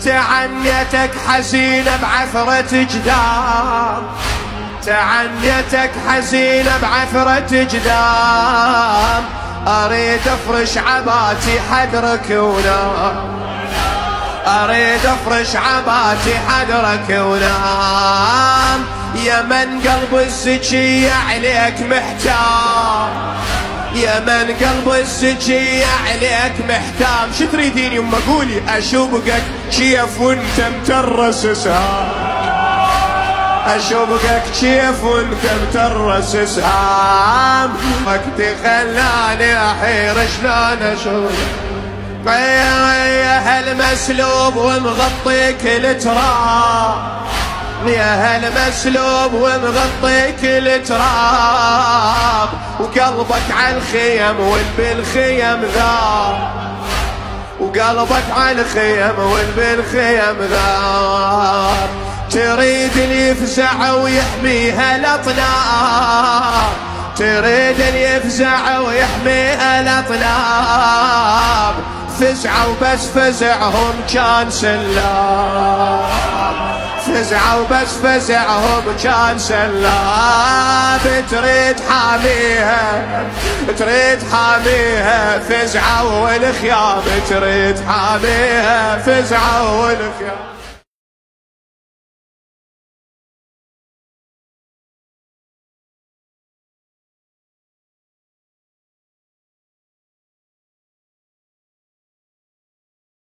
تعنيتك حزينة بعثرة جدام، تعنيتك حزينة بعثرة جدام، أريد أفرش عباتي حدرك ونام، أريد أفرش عباتي حدرك ونام، يا من قلب الزكية عليك محتام، يا من قلب الزكية عليك محتام. شو تريدين يما قولي؟ أشوقك كيف وانت مترس سهام، أشوقك كيف وانت مترس سهام، وقتي خلاني أحير شلون أشوفك يا هالمسلوب ومغطي كل تراب، يا هالمسلوب ومغطي كل تراب، وقلبك على الخيم والبالخيم ذاب، وقلبك على الخيم والبالخيم ذاب، تريد اللي يفزع ويحميها الأطناب، تريد اللي يفزع ويحميها الأطناب، فزعوا بس فزعهم كان سلاب، فزعوا بس فزعهم كان سلاب، تريد حاميها تريد حاميها فزعوا والخيام، تريد حاميها فزعوا والخيام.